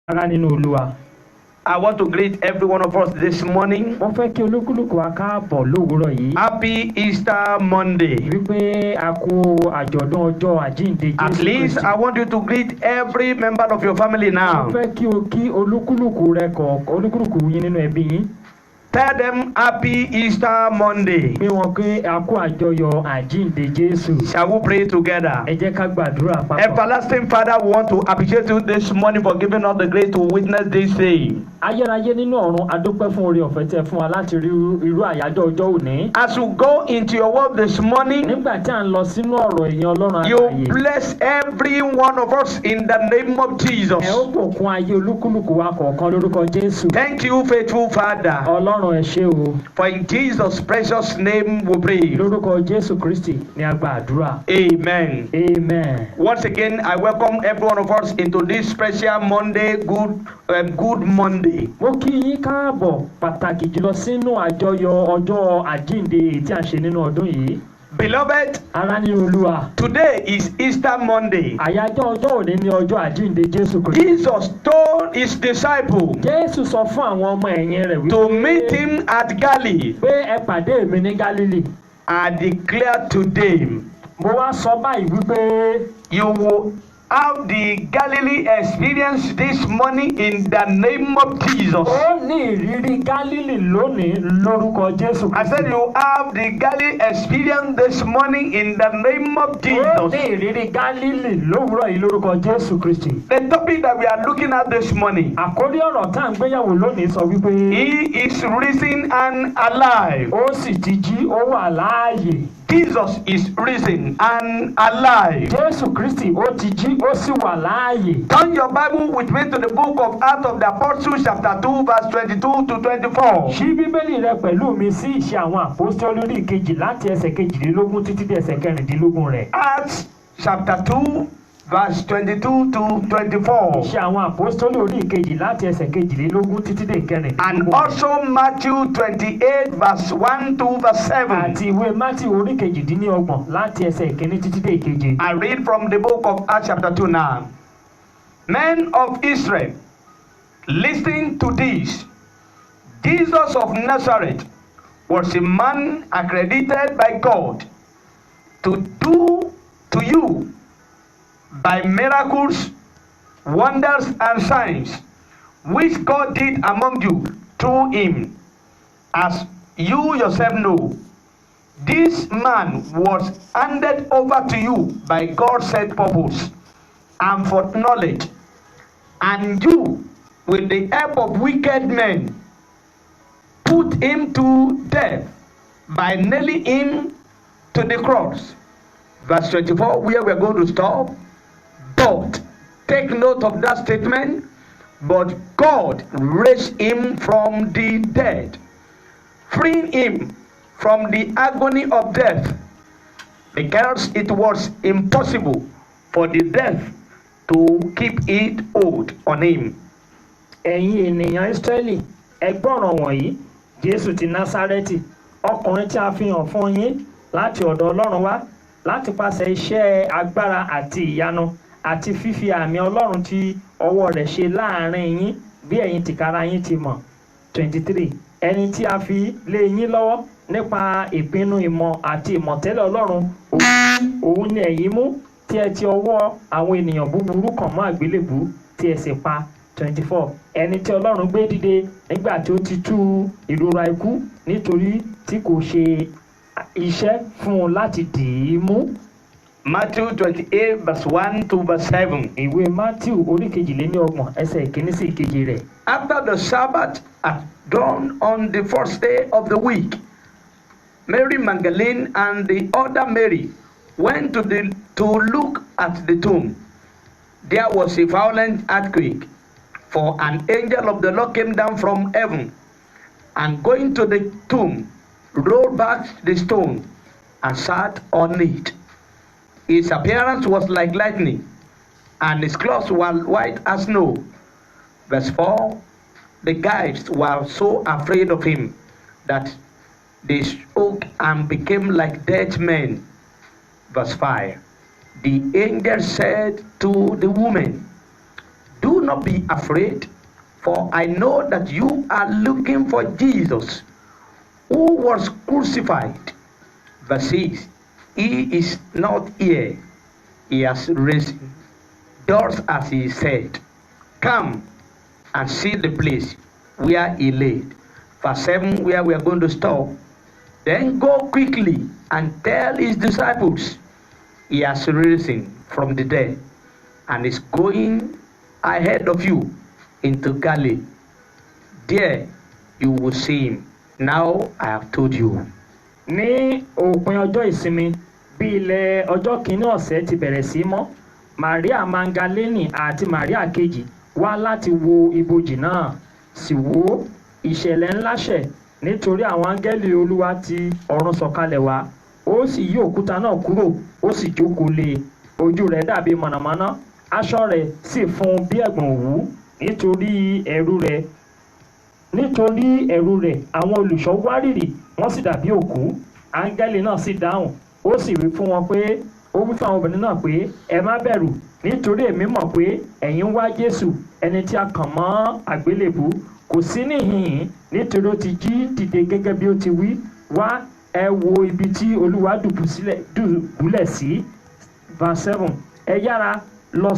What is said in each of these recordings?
Ará nínú Olúwa. I want to greet every one of us this morning. Mo fẹ́ kí olúkúlùkù wa káàbọ̀ lówùúrọ̀ yìí. Happy Easter Monday. Wípé a kú àjọ̀dún ọjọ́ àjíǹde Jésù At least Kristi. I want you to greet every member of your family Mo now. fẹ́ kí o kí olúkúlùkù rẹ kọ̀ọ̀kan olúkúlùkù yín nínú ẹbí yín. Tell them Happy Easter Monday. Pé wọn pé a kú àjọyọ̀ àjíǹde Jésù. Shall we pray together? Ẹ jẹ́ ká gbàdúrà papọ̀. Everlasting Father, we want to appreciate you this morning for giving us the grace to witness this day. Ayérayé nínú ọ̀run, a dúpẹ́ fún oore ọ̀fẹ́ tẹ́ fún wa láti rí irú àyájọ́ ọjọ́ òní. As you go into your work this morning, Nígbà tí a ń lọ sínú ọ̀rọ̀ èèyàn Ọlọ́run you àgbáyé. bless every one of us in the name of Jesus. Ẹ ó bùkún ayé olúkúlùkù wa kọ̀ọ̀kan lórúkọ Jésù. Thank you, faithful Father. Ọlọ́run ẹ ṣé o. For in Jesus' precious name we pray. Lórúkọ Jésù Kristi ni a gba àdúrà. Amen. Amen. Once again, I welcome every one of us into this special Monday, Good Monday. Mo kí yín káàbọ̀ pàtàkì jùlọ sínú àjọyọ̀ ọjọ́ àjíǹde èyí tí a ṣe nínú ọdún yìí. Beloved, Ará nínú Olúwa. today is Easter Monday. Àyájọ́ ọjọ́ òní ni ọjọ́ àjíǹde Jésù Kristi. Jesus told his disciples Jésù sọ fún àwọn ọmọ ẹ̀yìn rẹ̀ to wípé meet him at Galilee. pé ẹ pàdé mi ní Gálílì. I declare today, Mo wá sọ báyìí wípé you will have the Galilee experience this morning in the name of Jesus. ó ní ìrírí Gálílì lónìí lórúkọ Jésù I said Kristi. you have the Galilee experience this morning in the name of Ó ní Jesus. ìrírí Gálílì lówùúrọ̀ yìí lórúkọ Jésù Kristi. The topic that we are looking at this morning, Àkórí ọ̀rọ̀ tá à ń gbéyàwó lónìí sọ wípé he is risen and alive. ó sì ti jí ó wà láàyè. Jesus is risen and alive. Jésù Kristi ó ti jí ó sì wà láàyè. Turn your Bible with me to the book of Acts of the Apostles chapter 2 verse 22 to 24. Ṣí Bíbélì rẹ pẹ̀lú mi sí Ìṣe àwọn Àpọ́stélì orí ìkejì láti ẹsẹ̀ kejìlélógún títí dé ẹsẹ̀ kẹrìndínlógún rẹ̀. Acts chapter 2 verse 22 to 24. Ìṣe àwọn Àpọ́stélì orí ìkejì láti ẹsẹ̀ kejìlélógún títí dé And ìkẹrìndínlógún. also Matthew 28 verse 1 to verse 7. Àti ìwé Mátíù orí kejìdínlọ́gbọ̀n láti ẹsẹ̀ ìkíní títí dé ìkeje. I read from the book of Acts chapter 2 now. Men of Israel, listen to this. Jesus of Nazareth was a man accredited by God to do to you by miracles, wonders, and signs, which God did among you through him, as you yourself know. This man was handed over to you by God's set purpose and for knowledge, and you, with the help of wicked men, put him to death by nailing him to the cross. Verse 24, where we're going to stop. But take note of that statement. But God raised him from the dead, freeing him from the agony of death, because it was impossible for the death to keep its hold on him. Ẹ̀yin ènìyàn Ísírẹ́lì, ẹ gbọ́ ọ̀rọ̀ wọ̀nyí. Jésù ti Násárẹ́tì, ọkùnrin tí a fi hàn fún yín láti ọ̀dọ̀ Ọlọ́run wá, láti pàṣẹ iṣẹ́ agbára àti ìyanu àti fífi àmì Ọlọ́run tí ọwọ́ rẹ̀ ṣe láàrin yín bí ẹ̀yin tìkára yín ti mọ̀. 23. Ẹni tí a fi lé yín lọ́wọ́ nípa ìpinnu ìmọ̀ àti ìmọ̀tẹ́lẹ̀ Ọlọ́run, òun ni ẹ̀yin mú tí ẹ ti ọwọ́ àwọn ènìyàn búburú kàn mọ́ àgbélébùú tí ẹ sì pa. 24. Ẹni tí Ọlọ́run gbé dìde nígbà tí ó ti tú ìrora ikú nítorí tí kò ṣe iṣẹ́ fún un láti dì í mú. Matthew 28 verse 1 to verse 7. Ìwé Mátíù orí kejìléníọgbọ̀n ẹsẹ̀ ìkíní sí ìkeje rẹ̀. After the Sabbath had dawned on the first day of the week, Mary Magdalene and the other Mary went to look at the tomb. There was a violent earthquake, for an angel of the Lord came down from heaven, and going to the tomb, rolled back the stone and sat on it. His appearance was like lightning, and his clothes were white as snow. Verse 4, the guides were so afraid of him that they shook and became like dead men. Verse 5, the angel said to the woman, Do not be afraid, for I know that you are looking for Jesus, who was crucified. Verse 6. He is not here. He has risen, just as he said. Come and see the place where he laid. Verse 7, where we are going to stop. Then go quickly and tell his disciples, he has risen from the dead and is going ahead of you into Galilee. There you will see him. Now I have told you. Ní òpin ọjọ́ ìsinmi bí ilẹ̀ ọjọ́ kìíní ọ̀sẹ̀ ti bẹ̀rẹ̀ sí mọ́, Maria Magdalene àti Maria kejì wá láti wo ibojì náà, sì wò ìṣẹ̀lẹ̀ ńlá ṣẹ̀ nítorí àwọn áńgẹ́lì Olúwa ti ọ̀run sọ̀kalẹ̀ wá. Ó sì yí òkúta náà kúrò, ó sì jókòó lé e. Ojú rẹ̀ dàbí mọ̀nàmọ́ná, aṣọ rẹ̀ sì fún bí ẹ̀gbọ̀n òwú. Nítorí ẹ̀rù rẹ̀ àwọn olùṣọ́ wárìrì, wọ́n sì dàbí òkú. Áńgẹ́lì náà sì dáhùn, ó sì wí fún àwọn obìnrin náà pé ẹ má bẹ̀rù, nítorí èmi mọ̀ pé ẹ̀yin ń wá Jésù, ẹni tí a kàn mọ́ àgbélébùú. Kò sí níhìn-ín, nítorí ó ti jí dìde gẹ́gẹ́ bí ó ti wí. Wá, ẹ wo ibi tí Olúwa dùbúlẹ̀ sí. Verse 7. Ẹ yára lọ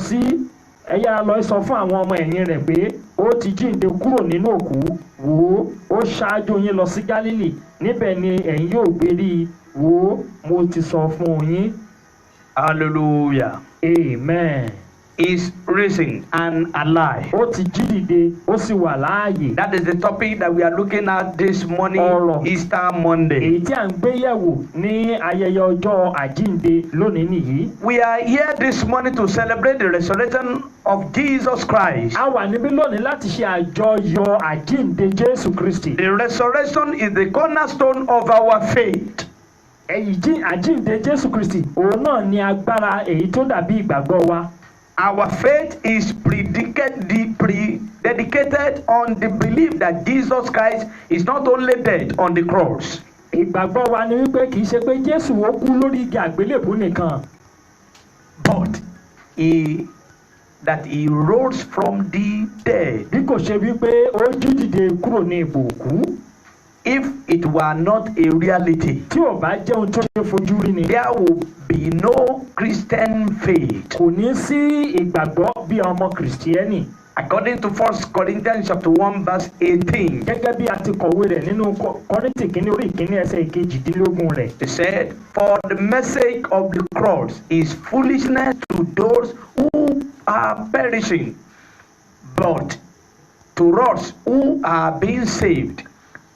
sọ fún àwọn ọmọ ẹ̀yìn rẹ̀ pé ó ti jíǹde kúrò nínú òkú. Wò ó ṣáájú yín lọ sí Gálílì, níbẹ̀ ni ẹ̀yin yóò gbé rí i. Wò ó, mo ti sọ fún yín. Hallelujah. Amen. Is risen and alive. Ó ti jí dìde, ó sì wà láàyè. That is the topic that we are looking at this morning, Easter Monday. Èyí tí à ń gbé yẹ̀wò ní ayẹyẹ ọjọ́ àjíǹde lónìí nìyí. We are here this morning to celebrate the resurrection of Jesus Christ. A wà níbí lónìí láti ṣe àjọyọ̀ àjíǹde Jésù Kristi. The resurrection is the cornerstone of our faith. Àjíǹde Jésù Kristi, òun náà ni agbára èyí tó dàbí ìgbàgbọ́ wa. Our faith is dedicated on the belief that Jesus Christ is not only dead on the cross. Ìgbàgbọ́ wa ni wípé kìí ṣe pé Jésù ó kú lórí igi àgbélébùú nìkan. But that he rose from the dead. Bí kò ṣe wípé ó jí dìde kúrò ní ipò òkú. If it were not a reality, tí ò bá jẹ́ ohun tó ṣe fojú rí ni, there will be no Christian faith. Kò ní sí ìgbàgbọ́ bí ọmọ Kìrìsìtẹ́nì. According to 1 Corinthians chapter 1 verse 18. Gẹ́gẹ́ bí a ti kọ̀wé rẹ̀ nínú Kọ́ríńtì kìíní orí ìkíní ẹsẹ̀ ìkejìdínlógún rẹ̀. He said, for the message of the cross is foolishness to those who are perishing, but to us who are being saved,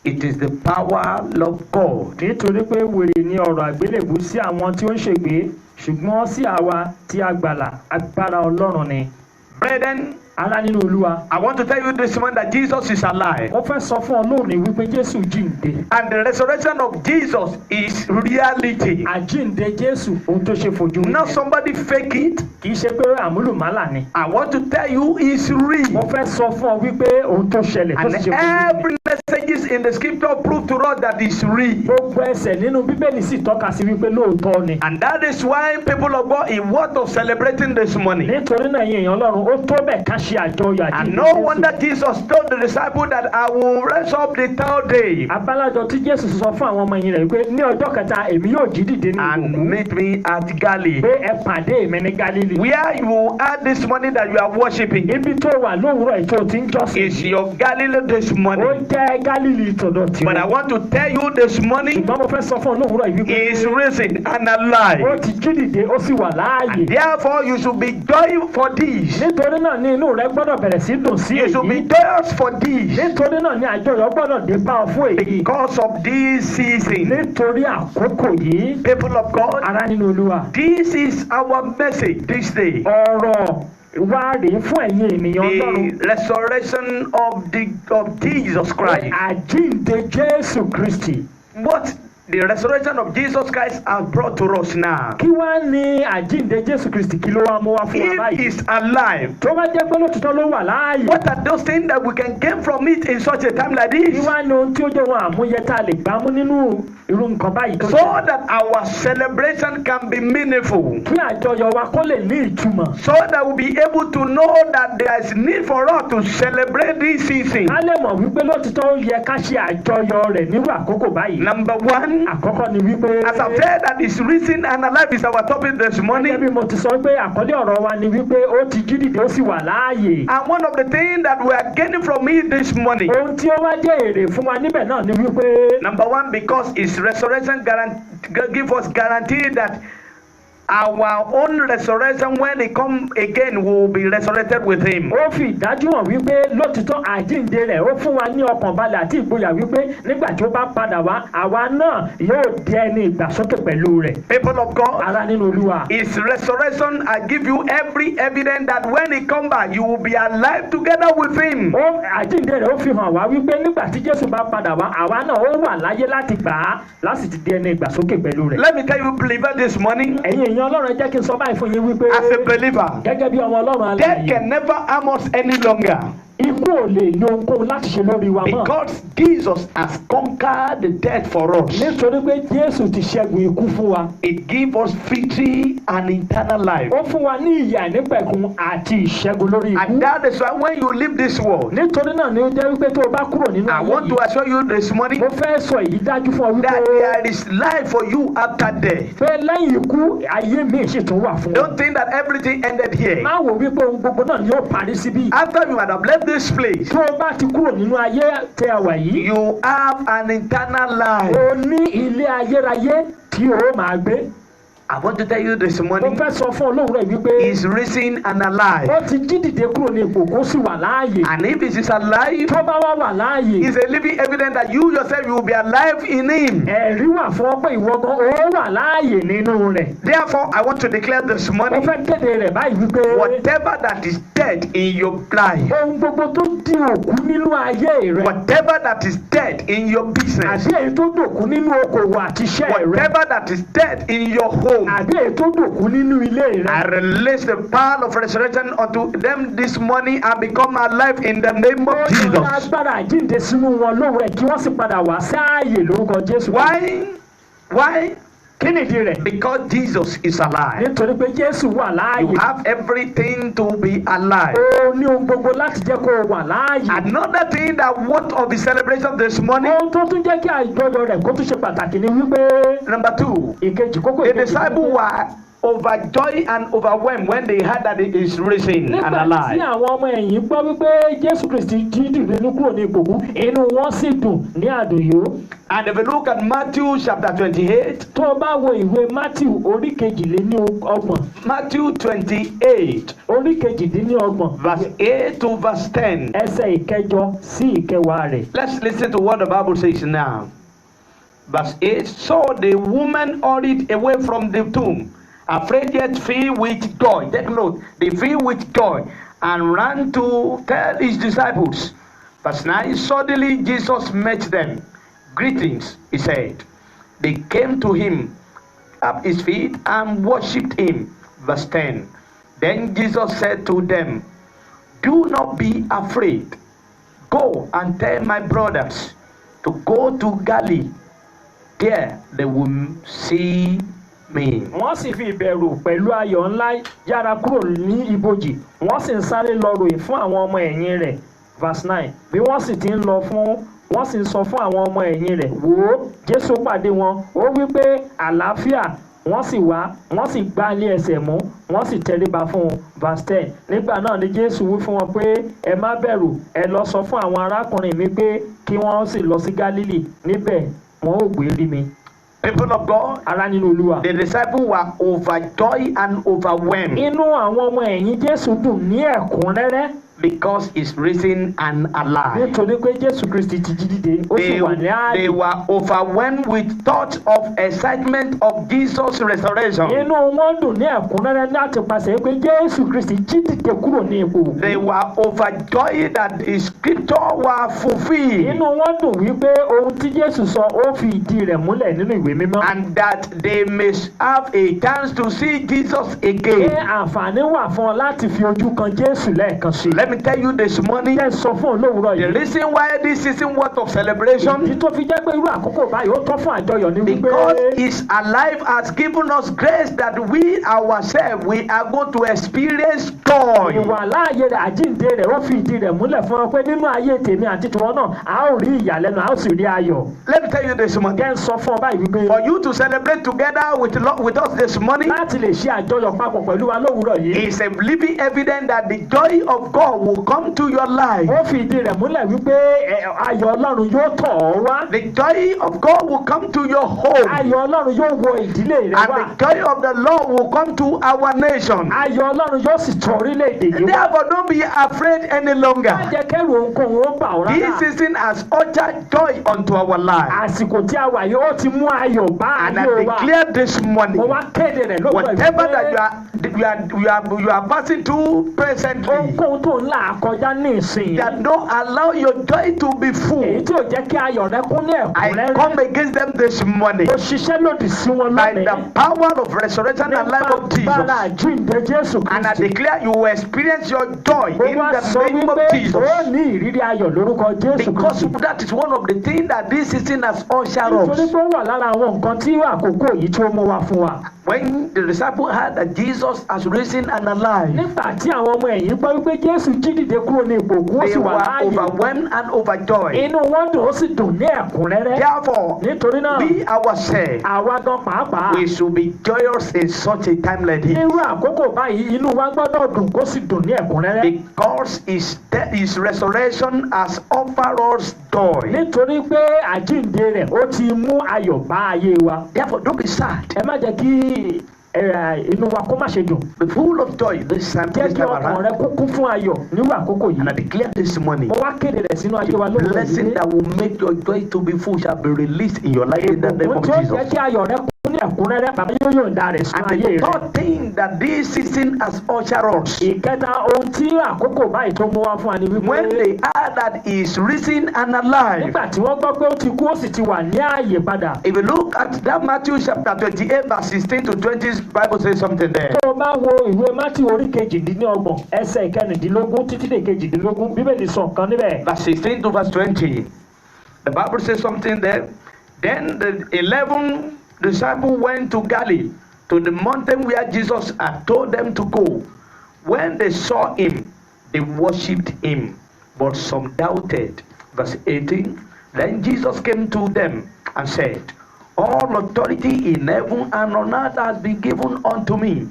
it is the power of God. Nítorí pé wèrè ni ọ̀rọ̀ àgbélébùú sí àwọn tí ó ń ṣègbé, ṣùgbọ́n sí àwa tí a gbàlà, agbára Ọlọ́run ni. Brethren, ará nínú Olúwa, I want to tell you this morning that Jesus is alive. Mo fẹ́ sọ fún ọ lónìí wípé Jésù jíǹde. And the resurrection of Jesus is reality. Àjíǹde Jésù, ohun tó ṣe fojú rí. Not somebody fake it. Kì í ṣe pé àmúlùmálà ni. I want to tell you it's real. Mo fẹ́ sọ fún ọ wípé ohun tó ṣẹlẹ̀ tó sì ṣe fojú rí. And every messages in the scripture prove to us that it's real. Gbogbo ẹsẹ̀ nínú Bíbélì sì tọ́ka sí wípé lóòótọ́ ni. And that is why people of God in what of celebrating this morning. Nítorí náà yẹn èèyàn Ọlọ́run ó tó bẹ̀ ká ṣe àjọyọ̀ àjíǹde. And no wonder Jesus told the disciples that I will raise up the third day. Abálájọ tí Jésù sọ fún àwọn ọmọ ẹ̀yìn rẹ̀ wípé ní ọjọ́ kẹta èmi yóò jí dìde ní òkú. And meet me at Galilee. Pé ẹ pàdé mi ní Galilee. Where you are this morning that you are worshiping. Ibi tó wà lówùúrọ̀ ètò tí ń jọ́sìn. Is your Galilee this morning. Ó jẹ́ Galilee tọ̀dọ̀ tiwọn. But I want to tell you this morning. Ṣùgbọ́n mo fẹ́ sọ fún ọ lówùúrọ̀ yìí wípé. He is risen and alive. Ó ti jí dìde ó sì wà láàyè. And therefore you should be joyful for this. Nítorí náà ní inú rẹ gbọ́dọ̀ bẹ̀rẹ̀ sí dùn sí èyí. You should be joyous for this. Nítorí náà ní àjọyọ̀ gbọ́dọ̀ dé bá ọ fún èyí. Because of this season. Nítorí àkókò yìí. People of God. Ará nínú Olúwa. This is our message this day. Ọ̀rọ̀ wá rèé fún ẹ̀yin ènìyàn Ọlọ́run. The resurrection of Jesus Christ. Àjíǹde Jésù Kristi. What the resurrection of Jesus Christ has brought to us now? kí wá ní àjíǹde Jésù Kristi kí ló wá mú wá fún wa If báyìí? he's alive, tó bá jẹ́ pé lótìtọ́ ló wà láàyè. what are those things that we can gain from it in such a time like kí this? wá ní ohun tí ó jẹ́ wọn àmúyẹ tá a lè gbámú nínú irú nǹkan báyìí tó So ṣẹlẹ̀? that our celebration can be meaningful. kí àjọyọ̀ wa kó lè ní ìtumọ̀. So that we'll be able to know that there is need for us to celebrate this season. ká lè mọ̀ wípé lótìtọ́ ó yẹ ká ṣe àjọyọ̀ rẹ̀ nírú àkókò báyìí. Number one, àkọ́kọ́ ni wípé. as I've said, that is risen and alive is our topic this gẹ́gẹ́ morning. bí mo ti sọ pé àkọlé ọ̀rọ̀ wa ni wípé ó ti jí dìde ó sì wà láàyè. And one of the things that we are gaining from it this morning, ohun tí ó wá jẹ́ èrè fún wa níbẹ̀ náà ni wípé. number one, because his resurrection give us guarantee that our own resurrection, when he come again, we will be resurrected with him. ó fi ìdájú hàn wípé lótìtọ́ àjíǹde rẹ̀ ó fún wa ní ọkàn balẹ̀ àti ìgboyà wípé nígbà tí ó bá padà wá àwa náà yóò di ẹni ìgbàsókè pẹ̀lú rẹ̀. People of God, ara nínú Olúwa. his resurrection, I give you every evidence that when he come back, you will be alive together with him. ó àjíǹde rẹ̀ ó fi hàn wá wípé nígbà tí Jésù bá padà wá àwa náà ó wà láyé láti gbà á láti ti di ẹni ìgbàsókè pẹ̀lú rẹ̀. Let me tell you, believer, this morning, ẹ̀yin èèyàn Ọlọ́run jẹ́ kí n sọ báyìí fún yín wípé. as a believer, gẹ́gẹ́ bí ọmọ Ọlọ́run death alààyè. can never harm us any longer. ikú ò lè lo ohunkóhun láti ṣe lórí wa mọ́. Because Jesus has conquered the death for us. nítorí pé Jésù ti ṣẹ́gun ikú fún wa. It gives us victory and eternal life. ó fún wa ní ìyè àìnípẹ̀kun àti ìṣẹ́gun lórí ikú. And that is why when you leave this world, nítorí náà ni ó jẹ́ wípé tó o bá kúrò nínú I ayé want to yìí. assure you this morning mo fẹ́ sọ èyí dájú fún ọ that wípé. there is life for you after death. pé lẹ́yìn ikú ayé míì sì tún wà fún wa. Don't think that everything ended here. má wò wípé ohun gbogbo náà ni ó parí síbí. After you have left this place, tó o bá ti kúrò nínú ayé tẹ a wà yìí. you have an eternal life. o ní ilé ayérayé tí o máa gbé. I want to tell you this mo morning, fẹ́ sọ fún olóòwúrọ̀ yìí wípé. he is risen and alive. ó ti jí dìde kúrò ní ipò kó sì wà láàyè. And if he is alive, tó bá wá wà láàyè. it's a living evidence that you yourself you will be alive in him. ẹ̀rí wà fún ọ pé ìwọ gan ó wà láàyè nínú rẹ̀. Therefore, I want to declare this mo morning, fẹ́ kéde rẹ̀ báyìí wípé. whatever that is dead in your life, ohun gbogbo tó di òkú nínú ayé rẹ̀. whatever that is dead in your business, àbí èyí tó dòkú nínú okòwò àti iṣẹ́ rẹ̀. whatever that is dead in your home, àbí èyí tó dòkú nínú ilé I rẹ̀. release the power of resurrection unto them this morning and become alive in the name of ó yọ Jesus. agbára àjíǹde sínú wọn lówùrọ̀ kí wọ́n sì padà wá sí ààyè lórúkọ Jésù. Why? kí nìdí rẹ̀? Because Jesus is alive. nítorí pé Jésù wà You láàyè. have everything to be alive. ó ní ohun gbogbo láti jẹ́ kó o wà láàyè. Another thing that what of the celebration this morning, ohun tó tún jẹ́ kí àjọyọ̀ rẹ̀ kó tún ṣe pàtàkì ni wípé. number 2, ìkejì kókó the ìkejì disciples were overjoyed and overwhelmed when they heard that he is risen and nígbà tí alive. àwọn ọmọ ẹ̀yìn gbọ́ wípé Jésù Kristi jí dìde ní kúrò ní ìgbòkú inú wọn sì dùn ní àdùnyó. And if you look at Matthew chapter 28, tó o bá wo ìwé Matthew orí kejìléníọgbọ̀n Matthew 28, orí kejìdínlọ́gbọ̀n verse 8 to verse 10. ẹsẹ̀ ìkẹjọ sí ìkẹwàá rẹ̀. Let's listen to what the Bible says now. Verse 8, so the woman hurried away from the tomb, afraid yet filled with joy. Take note, they filled with joy and ran to tell his disciples. Verse 9, suddenly Jesus met them. Greetings, he said. They came to him at his feet and worshipped him. Verse 10, then Jesus said to them, do not be afraid. Go and tell my brothers to go to Galilee. There they will see me. wọ́n sì fi ìbẹ̀rù pẹ̀lú ayọ̀ ńlá yára kúrò ní ibojì wọ́n sì ń sáré lọ ròyìn fún àwọn ọmọ ẹ̀yìn rẹ̀. verse 9 bí wọ́n sì ti ń lọ wọ́n sì ń sọ fún àwọn ọmọ ẹ̀yìn rẹ̀ wò ó Jésù pàdé wọn ó wí pé àlàáfíà wọ́n sì wá wọ́n sì gbá ilé ẹsẹ̀ mú wọ́n sì tẹríba fún un. verse 10 nígbà náà ni Jésù wí fún wọn pé ẹ má bẹ̀rù ẹ lọ sọ fún àwọn arákùnrin mi pé kí wọ́n sì lọ sí Gálílì níbẹ̀ wọn ò gbé rí mi. People of God, ará nínú Olúwa. the disciples were overjoyed and overwhelmed. inú àwọn ọmọ ẹ̀yìn Jésù dùn ní ẹ̀kúnrẹ́rẹ́. because he's risen and alive. nítorí pé Jésù Kristi ti jí dìde ó sì wà ní They ààyè. were overwhelmed with thoughts of excitement of Jesus' resurrection. inú wọn dùn ní ẹ̀kúnrẹ́rẹ́ láti pàṣẹ pé Jésù Kristi jí dìde kúrò ní ipò òkú. They were overjoyed that the scripture were fulfilled inú wọn dùn wípé ohun tí Jésù sọ ó fi ìdí rẹ̀ múlẹ̀ nínú ìwé mímọ́. and that they may have a chance to see Jesus pé again. àǹfààní wà fún ọ láti fi ojú kan Jésù lẹ́ẹ̀kan sí i. Let me tell you this morning, jẹ́ sọ fún olówùúrọ̀ the yìí. reason why this isn't worth of ìdí celebration, tó fi jẹ́ pé irú àkókò báyìí ó tọ́ fún àjọyọ̀ ní wípé because he's alive has given us grace that we ourselves we are going to experience joy. ìwà láàyè rẹ̀ àjíǹde rẹ̀ ó fi ìdí rẹ̀ múlẹ̀ fún ọ pé nínú ayé tèmi àti tiwọn náà a ó rí ìyàlẹ́nu a ó sì rí ayọ̀. Let me tell you this morning, jẹ́ sọ fún ọ báyìí wípé for you to celebrate together with us this morning, láti lè ṣe àjọyọ̀ papọ̀ pẹ̀lú wa lówùúrọ̀ yìí. is a living evidence that the joy of God will come to your life. ó fi ìdí rẹ̀ múlẹ̀ wípé ayọ̀ Ọlọ́run yóò tọ̀ ọ́ wá. The joy of God will come to your home. ayọ̀ Ọlọ́run yóò wọ ìdílé rẹ And wá. the joy of the Lord will come to our nation. ayọ̀ Ọlọ́run yóò sì tọ̀ orílẹ̀-èdè yìí wá. Therefore, don't be afraid any má longer. jẹ́ kẹ́rù ohunkóhun ó bà ọ́ This rárá. season has ushered joy unto our life. àsìkò tí a wà yìí ó ti mú ayọ̀ bá And I ayé wa. declare this morning, mo wá kéde rẹ̀ lówùúrọ̀ whatever that you are passing through presently, ohunkóhun tó ń là kọjá ní ìsìn. that don't allow your joy to be èyí full. tí ò jẹ́ kí ayọ̀ rẹ kún ní I come ẹ̀kúnrẹ́rẹ́. against them this morning ó ṣiṣẹ́ lòdì sí wọn by lónìí. the power of resurrection and life of bára Jesus. àjíǹde Jésù And I Kristi. declare you will experience your joy ó in wá the sọ name of wípé Jesus. ó ní ìrírí ayọ̀ lórúkọ Jésù Because Kristi. that is one of the things that this season has ushered nítorí us. pé ó wà lára àwọn nǹkan tí àkókò yìí tó mú wá fún wa. When the disciples heard that Jesus has risen and alive, nígbà tí àwọn ọmọ ẹ̀yìn gbọ́ wípé Jésù jí dìde kúrò ní ipò òkú ó they sì wà were láàyè. overwhelmed and overjoyed. inú wọn dùn ó sì dùn ní ẹ̀kúnrẹ́rẹ́. Therefore, nítorí náà we ourselves, àwa gan pàápàá we should be joyous in such a time like this. nírú àkókò báyìí inú wa gbọ́dọ̀ dùn kó sì dùn ní ẹ̀kúnrẹ́rẹ́. Because his resurrection has offered us joy. nítorí pé àjíǹde rẹ̀ ó ti mú ayọ̀ bá ayé wa. Therefore, don't be sad. ẹ má jẹ́ kí inú wa kó má ṣe dùn. Be full of joy this time jẹ́ kí ọkàn around. rẹ kún fún ayọ̀ nírú àkókò And I yìí. declare this morning, mo wá kéde rẹ̀ sínú ayé wa lóòrùn blessing yìí. that will make your joy to be full shall be released in your life in the name ìbùkún of tí ó jẹ́ Jesus. kí ayọ̀ rẹ kún ní ẹ̀kúnrẹ́rẹ́ bàbá yóò yọ̀ǹda rẹ̀ sínú And ayé the rẹ̀. third thing that this season has ushered us, ìkẹta ohun tí àkókò báyìí tó mú wá fún wa ni when wípé they heard that he is risen and alive. nígbà tí wọ́n gbọ́ pé ó ti kú ó sì ti wà ní ààyè padà. If you look at that Matthew chapter 28 verse 16 to 20, Bible says something there. tó o bá wo ìwé Mátíù orí kejìdínlọ́gbọ̀n ẹsẹ̀ ìkẹrìndínlógún títí dé kejìdínlógún bíbélì sọ nǹkan níbẹ̀. Verse 16 to verse 20. The Bible says something there. Then the 11 disciples went to Galilee, to the mountain where Jesus had told them to go. When they saw him, they worshipped him, but some doubted. Verse 18. Then Jesus came to them and said, all authority in heaven and on earth has been given unto me.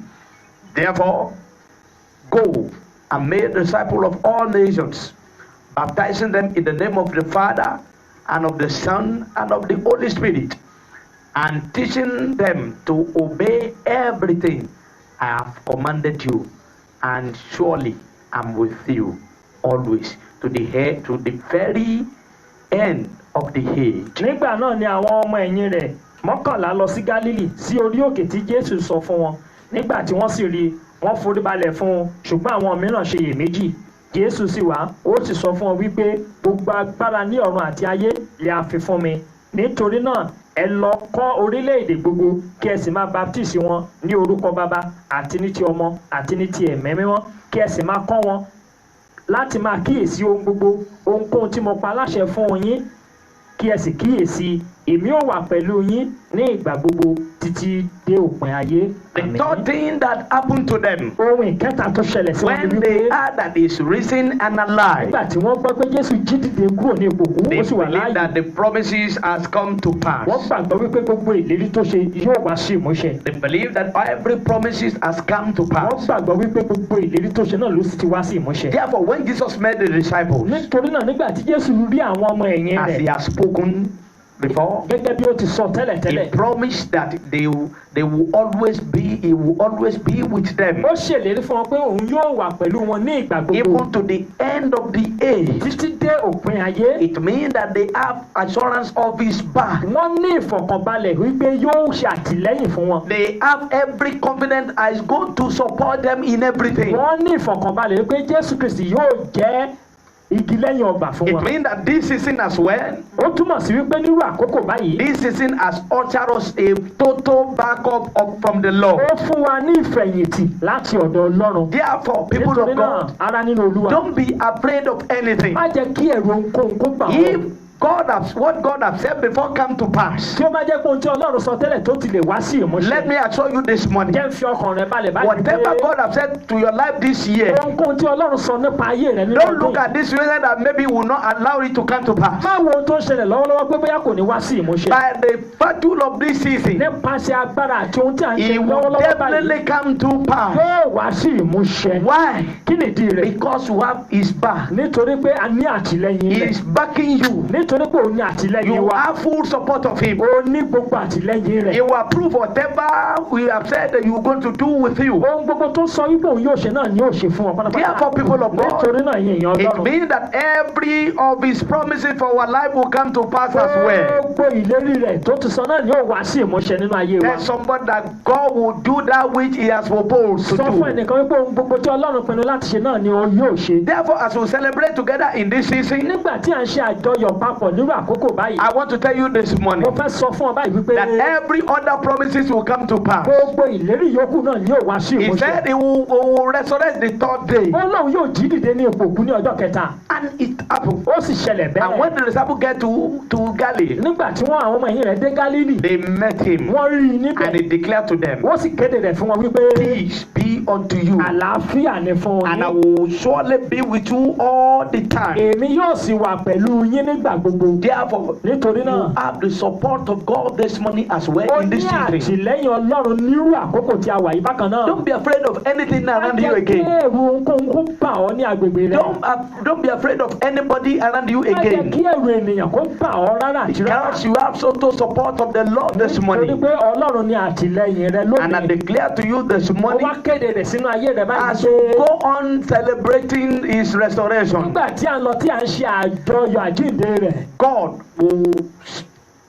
Therefore, go and make disciples of all nations, baptizing them in the name of the Father and of the Son and of the Holy Spirit, and teaching them to obey everything I have commanded you. And surely I'm with you always to the very end of the age. nígbà náà ni àwọn ọmọ ẹ̀yìn rẹ̀ mọ́kànlá lọ sí Gálílì sí orí òkè tí Jésù sọ fún wọn. nígbà tí wọ́n sì rí i wọ́n forí balẹ̀ fún un ṣùgbọ́n àwọn mìíràn ṣe iyèméjì. Jésù sì wá ó sì sọ fún wọn wípé gbogbo agbára ní ọ̀run àti ayé lè a fi fún mi. nítorí náà ẹ lọ kọ́ orílẹ̀-èdè gbogbo kí ẹ sì máa baptisi wọn ní orúkọ bàbá àti ní ti ọmọ àti ní ti ẹ̀mí mímọ́ kí ẹ sì máa kọ́ wọn láti máa kíyèsí ohun gbogbo ohunkóhun tí mo pa láṣẹ fún yín kí ẹ sì kíyèsí èmi ò wà pẹ̀lú yín ní ìgbà gbogbo títí dé òpin ayé. The third thing that happened to them, ohun ìkẹta tó ṣẹlẹ̀ sí wọn ni when wípé they heard that he is risen and alive, nígbà tí wọ́n gbọ́ pé Jésù jí dìde kúrò ní ipò òkú they ó sì wà believe láàyè. that the promises has come to pass. wọ́n gbàgbọ́ wípé gbogbo ìlérí tó ṣe yóò wá sí ìmúṣẹ. They believe that every promises has come to wọ́n pass. gbàgbọ́ wípé gbogbo ìlérí tó ṣe náà ló sì ti wá sí ìmúṣẹ. Therefore, when Jesus met the disciples, nítorí náà nígbà tí Jésù rí àwọn ọmọ ẹ̀yìn as he rẹ̀ has spoken before. gẹ́gẹ́ bí ó ti sọ tẹ́lẹ̀tẹ́lẹ̀. He promised that he will always be with them, ó ṣèlérí fún wọn pé òun yóò wà pẹ̀lú wọn ní ìgbà gbogbo even to the end of the age. títí dé òpin ayé. It means that they have assurance of his back. wọ́n ní ìfọ̀kànbalẹ̀ wípé yóò ṣe àtìlẹ́yìn fún wọn. They have every confidence that is going to support them in everything. wọ́n ní ìfọ̀kànbalẹ̀ wípé Jésù Kristi yóò jẹ́ igi lẹ́yìn ọgbà fún It wọn. means that this season as well, ó túmọ̀ sí wípé nírú àkókò báyìí. this season has ushered us a total backup from the Lord. ó fún wa ní ìfẹ̀yìntì láti ọ̀dọ̀ Ọlọ́run. Therefore, people nítorí of náà God, ara nínú Olúwa. don't be afraid of anything. má jẹ́ kí ẹ̀rù ohunkóhun kó bà If wọ́n. what God has said before come to pass, tí ó bá jẹ́ pé ohun tí Ọlọ́run sọ tẹ́lẹ̀ tó ti lè wá sí ìmúṣẹ. let me assure you this morning, jẹ́ ń fi ọkàn rẹ balẹ̀ báyìí whatever God has said to your life this year, ohunkóhun tí Ọlọ́run sọ nípa ayé rẹ nínú don't look ọdún at this reason that maybe will not allow it to come to pass. má wo ohun tó ń ṣẹlẹ̀ lọ́wọ́lọ́wọ́ pé bóyá kò ní wá sí ìmúṣẹ. By the virtue of this season, nípasẹ̀ agbára àti ohun tí à ń ṣe it will lọ́wọ́lọ́wọ́ báyìí definitely come to pass. yóò wá sí ìmúṣẹ. Why? kí nìdí rẹ̀? Because you have his back. nítorí pé a ní àtìlẹ́yìn He rẹ̀. is backing you. nítorí pé òun ní àtìlẹ́yìn You wa. have full support of him. ó ní gbogbo àtìlẹ́yìn He rẹ̀. will approve whatever we have said that you are going to do with you. ohun gbogbo tó sọ wípé òun yóò ṣe náà ni yóò ṣe fún ọ pátápátá. Therefore, people of God, nítorí náà yẹn èèyàn it Ọlọ́run. means that every of his promises for our life will come to pass as well. gbogbo ìlérí rẹ̀ tó ti sọ náà ni yóò wá sí ìmúṣẹ nínú ayé wa. Tell somebody that God will do that which he has proposed to sọ fún do. ẹnìkan wípé ohun gbogbo tí Ọlọ́run pinnu láti ṣe náà ni òun yóò ṣe. Therefore, as we celebrate together in this season, nígbà tí à ń ṣe àjọyọ̀ papọ̀ nírú àkókò báyìí. I want to tell you this morning mo fẹ́ sọ fún ọ báyìí wípé that every other promises will come to pass. gbogbo ìlérí yòókù náà ni yóò wá sí He ìmúṣẹ. said he will resurrect the third day. Ọlọ́run yóò jí dìde ní ipò òkú ní ọjọ́ kẹta. And it happened. ó sì ṣẹlẹ̀ And bẹ́ẹ̀. when the disciples get to Galilee, nígbà tí wọ́n àwọn ọmọ ẹ̀yìn rẹ̀ dé Gálílì they met him wọ́n rí i and níbẹ̀. he declared to them, wọ́n sì kéde rẹ̀ fún wọn wípé peace be unto you, àlàáfíà ni fún and I yín. will surely be with you all the time. èmi yóò sì wà pẹ̀lú yín nígbà gbogbo. Therefore, nítorí náà you have the support of God this morning as well ó in ní this season. àtìlẹ́yìn Ọlọ́run nírú àkókò tí a wà yìí bákan náà. Don't be afraid of anything around you má jẹ́ kí again. ẹ̀rù ohunkóhun kó bà ọ́ ní agbègbè rẹ̀. Don't be afraid of anybody around you má jẹ́ again. kí ẹ̀rù ènìyàn kó bà ọ́ rárá àti rárá. Because you have total support of the Lord this torí morning. pé Ọlọ́run ni àtìlẹ́yìn rẹ And I lónìí. declare to you this ó morning, wá kéde rẹ̀ sínú ayé rẹ̀ báyìí as pé you go on celebrating his restoration, nígbà tí à ń lọ tí à ń ṣe àjọyọ̀ àjíǹde rẹ̀. God will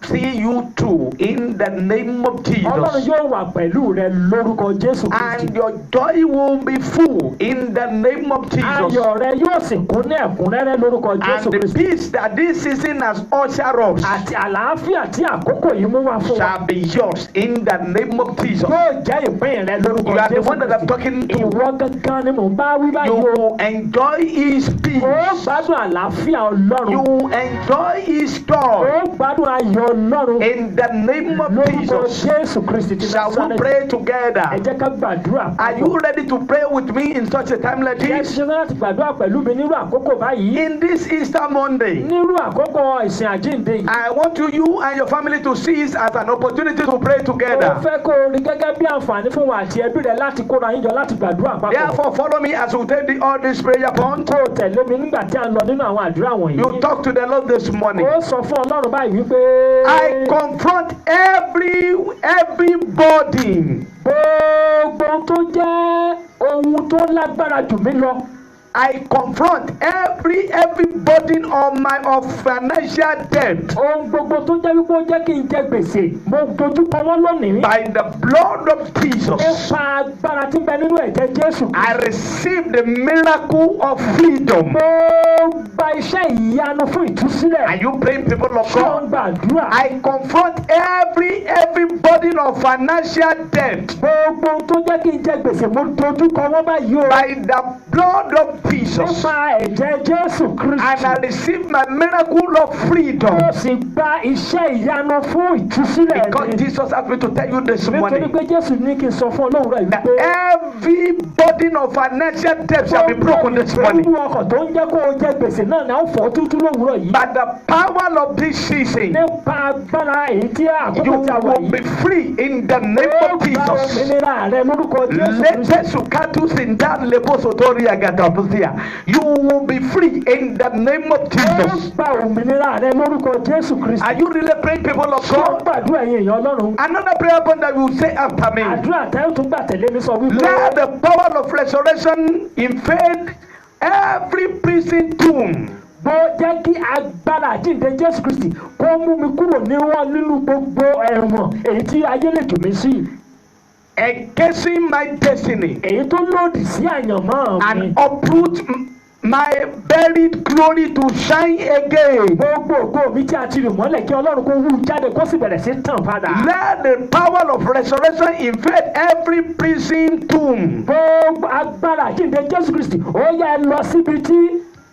see you through in the name of Ọlọ́run Jesus. yóò wà pẹ̀lú rẹ lórúkọ Jésù Kristi. And your joy will be full in the name of Jesus. ayọ̀ rẹ yóò sì kún ní ẹ̀kúnrẹ́rẹ́ lórúkọ Jésù And the Kristi. peace that this season has ushered us àti àlàáfíà tí àkókò yìí mú wá fún wa. shall be yours in the name of Jesus. yóò jẹ́ ìpín rẹ lórúkọ You are the Jésù one that I'm Kristi. talking to. ìwọ gangan ni mò ń bá wí You báyìí o. will enjoy his peace. ó gbádùn àlàáfíà Ọlọ́run. You will enjoy his joy ó gbádùn ayọ̀ Ọlọ́run. in the name of lórúkọ Jesus. Jésù Kristi ti Shall we Násárẹ́tì. pray ẹ together? jẹ́ ká gbàdúrà. Are you ready to pray with me in such a time like ẹ this? ṣe láti gbàdúrà pẹ̀lú mi nírú àkókò báyìí. In this Easter Monday, nírú àkókò ìsìn àjíǹde yìí. I want you and your family to see it as an opportunity to pray mo together. fẹ́ kó o rí gẹ́gẹ́ bí àǹfààní fún wa àti ẹbí rẹ láti kóra yín jọ láti gbàdúrà papọ̀. Therefore, follow me as we take all this prayer point. kó o tẹ̀lé mi nígbà tí a ń lọ nínú àwọn àdúrà wọ̀nyí. You talk to the Lord this morning. ó sọ fún Ọlọ́run báyìí wípé. I confront every burden. gbogbo tó jẹ́ ohun tó lágbára jù mí lọ. I confront every burden of financial debt ohun gbogbo tó jẹ́ wípé ó jẹ́ kí n jẹ gbèsè mo dojú kọ wọ́n lónìí. by the blood of Jesus. nípa agbára tí ń bẹ nínú ẹ̀jẹ̀ Jésù. I receive the miracle of freedom. mo gba iṣẹ́ ìyanu fún ìtúsílẹ̀. Are you praying, people of ṣé o God? ń gbàdúrà? I confront every burden of financial debt gbogbo ohun tó jẹ́ kí n jẹ gbèsè mo dojú kọ wọ́n báyìí o. by the blood of Jesus. nípa ẹ̀jẹ̀ Jésù And I Kristi. receive my miracle of freedom. mo sì gba iṣẹ́ ìyanu fún ìtúsílẹ̀ Because mi. Jesus asked me to tell you this nítorí morning pé Jésù ní kí n sọ fún Ọlọ́run rẹ̀ that wípé. every burden of financial debt shall be broken this morning. gbogbo ọkọ̀ tó ń jẹ́ kó o jẹ gbèsè náà ni a ó fọ́ tútù tútú lówùúrọ̀ yìí. By the power of this season, nípa agbára èyí tí you àkókò tí a wà will be yìí. free in the name ó of gba Jesus. òmìnira rẹ lórúkọ Jésù Kristi. Let Sukatus in that leposotoria gatapusia. You will be free in the name of ó Jesus. gba òmìnira rẹ lórúkọ Jésù Kristi. Are you really praying, people of ṣé ó God? gbàdúrà yẹn èèyàn Ọlọ́run? Another prayer point that you will say after me. àdúrà tẹ́ ó tún gbà tẹ̀lé mi sọ wípé. Let the power of resurrection invade every prison tomb. bó jẹ́ kí agbára àjíǹde Jésù Kristi kó mú mi kúrò nínú gbogbo ẹ̀wọ̀n èyí tí ayé lè jù mí sí. Encasing my destiny èyí tó lòdì sí àyànmọ́ mi. and uproot my buried glory to shine again. gbogbo ògo mi tí a ti rì mọ́lẹ̀ kí Ọlọ́run kó wú jáde kó sì bẹ̀rẹ̀ sí tàn padà. Let the power of resurrection invade every prison tomb. gbogbo agbára àjíǹde Jésù Kristi ó yá ẹ lọ síbi tí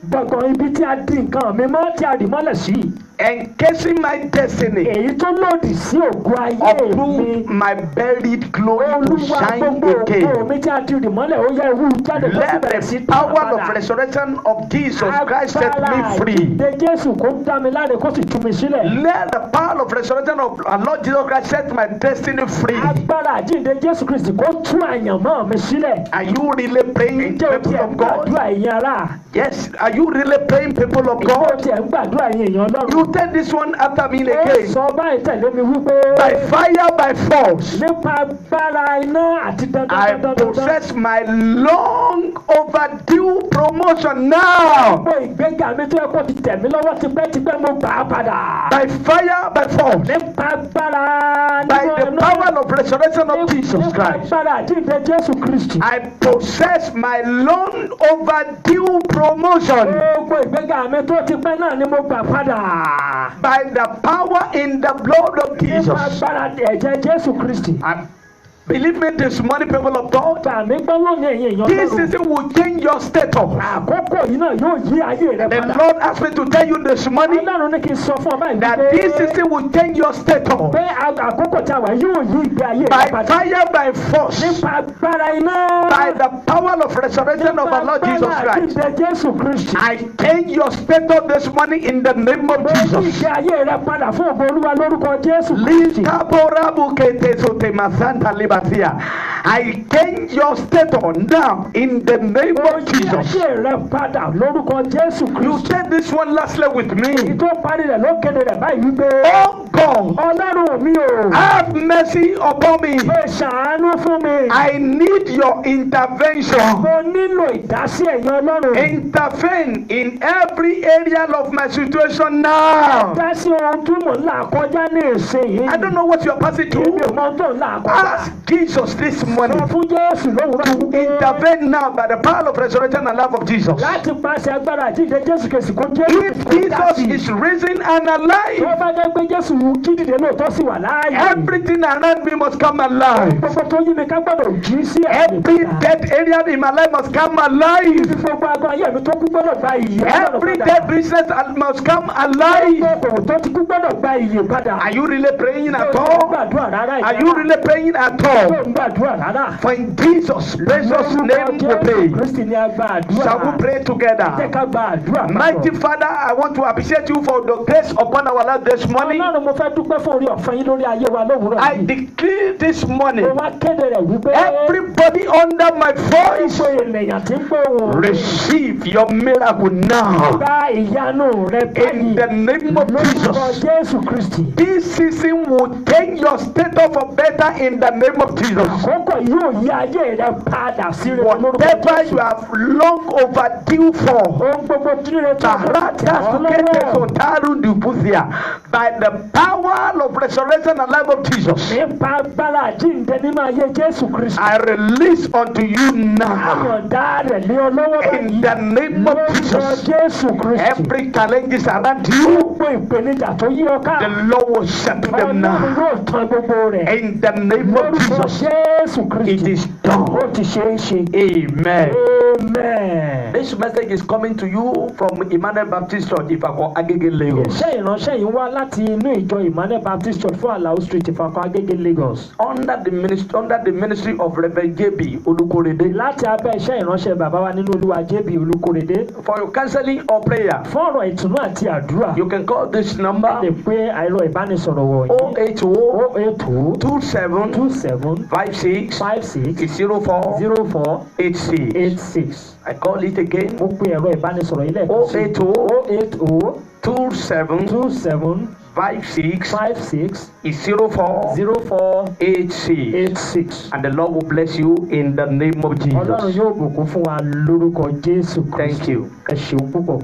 gbọ̀ngàn ibi tí a di nǹkan mi mọ́ tí a rì mọ́lẹ̀ sí. Encasing my destiny, èyí tó lòdì sí ògo ayé mi. uproot my buried glory to Olúwa shine gbogbo ògo again. mi tí a ti rì mọ́lẹ̀ ó yá ẹ wú jáde kó sì Let bẹ̀rẹ̀ sí the tàn power of padà. resurrection of Jesus Christ set me free. àjíǹde Jésù kó dá mi láre kó sì tú mi sílẹ̀. Let the power of resurrection of our Lord Jesus Christ set my destiny free. agbára àjíǹde Jésù Kristi kó tú àyànmọ́ mi sílẹ̀. Are you really praying, ǹjẹ́ o people tiẹ̀ ń of God? gbàdúrà ẹ̀yin ará? Yes. Are you really praying, people of ǹjẹ́ o God? tiẹ̀ ń gbàdúrà ẹ̀yin èèyàn Ọlọ́run? You take this one after me ó again. sọ báyìí tẹ̀lé mi wípé By fire, by force, nípa agbára iná àti I dandandandandan. possess my long overdue promotion now. gbogbo ìgbéga mi tó yẹ kó ti tẹ̀ mí lọ́wọ́ tipẹ́tipẹ́ mo gbà á padà. By fire, by force, nípa agbára by nínú the iná. power of resurrection of Jesus nípa Christ, agbára àjíǹde Jésù Kristi. I possess my long overdue promotion. gbogbo ìgbéga mi tó ti pẹ́ náà ni mo gbà padà. By the power in the blood of nípa Jesus. agbára ẹ̀jẹ̀ Jésù Kristi. Believe me this morning, people of God. gbà mí gbọ́ lónìí ẹ̀yin èèyàn This Ọlọ́run. season will change your status. àkókò yìí náà yóò yí ayé rẹ The padà. Lord asked me to tell you this morning Ọlọ́run ní kí n sọ fún ọ báyìí that this season will change your status. pé àkókò tí a wà yóò yí ìgbé ayé rẹ By padà. fire, by force, nípa agbára iná. by the power of resurrection of our Lord Jesus Christ. àjíǹde Jésù Kristi. I change your status this morning in the name of mo yí Jesus. ìgbé ayé rẹ padà fún ògo Olúwa lórúkọ Jésù Kristi. I change your status now in the name mo of yí Jesus. ayé rẹ padà lórúkọ Jésù You Kristi. said this one lastly with me. èyí tó parí rẹ̀ ló kéde rẹ̀ báyìí wípé. Oh God, Ọlọ́run mi ò. have mercy upon me. ẹ ṣàánú fún mi. I need your intervention. mo nílò ìdásí ẹ̀yin Ọlọ́run. Intervene in every area of my situation now. dásí ohun tí mò ń là kọjá ní ìsinyìí. I don't know what you're passing èmi ò through. mọ ohun tó ń là kọjá. Ask Jesus this morning sọ fún Jésù lówùúrọ̀ to wípé. intervene now by the power of resurrection and love of Jesus. láti pàṣẹ agbára àjíǹde Jésù Kristi kó Jésù If Kristi kó dá sí. Jesus is risen and tó alive, bá jẹ́ pé Jésù jí dìde lóòótọ́ sí wà láàyè. everything around me must come alive. gbogbo tó yí mi ká gbọ́dọ̀ jí sí Every dead area in my life must come alive. gbogbo agbọn ayé mi tó kú gbọ́dọ̀ gba ìyè Every dead business must come alive. gbogbo tó ti kú gbọ́dọ̀ gba ìyè padà. Are you really praying at tó ń all? gbàdúrà rárá Are you really praying at tó all? ń gbàdúrà rárá. For in Jesus' precious name we pray. Kristi ni a gba àdúrà. Shall we pray jẹ́ together? ká gba àdúrà. Mighty Father, I want to appreciate you for the grace upon our life this morning. Ọlọ́run mo fẹ́ dúpẹ́ fún orí ọ̀fẹ́ yín lórí ayé wa lówùúrọ̀ I yìí. declare this morning, mo wá kéde rẹ̀ wípé everybody under my voice, gbogbo ènìyàn tí ń gbóhùn receive your miracle now. gba ìyanu rẹ In báyìí the name of lórúkọ Jesus. Jésù Kristi. This season will change your status for better in the name of Jesus. àkókò yóò yí ayé rẹ padà sí rere lórúkọ Whatever Jésù. you have long overdue for, ohun gbogbo tí rere tó by the power of resurrection and life of Jesus, nípa agbára àjíǹde nínú ayé Jésù Kristi. I release unto you now. àyọ̀dá rẹ̀ lé ọ lọ́wọ́ In báyìí the name of lórúkọ Jesus, Jésù Kristi. every challenge is around you. gbogbo ìpèníjà tó yí ọ ká. The Lord will settle them Ọlọ́run now. yóò tán gbogbo rẹ̀. In the name of lórúkọ Jesus, Jésù it Kristi. is done. ó ti ṣeé ṣe. Amen. Amen. amen. This message is coming to you from Emmanuel Baptist Church, Ifako, Agege, Lagos. Iṣẹ́ ìránṣẹ́ yìí wá láti inú ìjọ Emmanuel Baptist Church fún Alao Street, Ìfakọ̀ Agége, Lagos. Under the ministry of Reverend J.B. Olukorede. Láti abẹ́ iṣẹ́ ìránṣẹ́ bàbá wa nínú Olúwa J.B. Olukorede. For your counseling or prayer, Fún ọ̀rọ̀ ìtùnú àti àdúrà. you can call this number Ẹ lè pe ẹ̀rọ ìbánisọ̀rọ̀ wọ̀nyí. 080 080 27 56 56 04 04 86. 86. I call it again. Mo pe ẹ̀rọ ìbánisọ̀rọ̀ yìí lẹ́ẹ̀kan sí. 080 080 27 27 56 56 04 04 86. 86. And the Lord will bless you in the name of Ọlọ́run Jesus. yóò bùkún fún wa lórúkọ Jésù Kristi. Thank you. Ẹ ṣeun púpọ̀.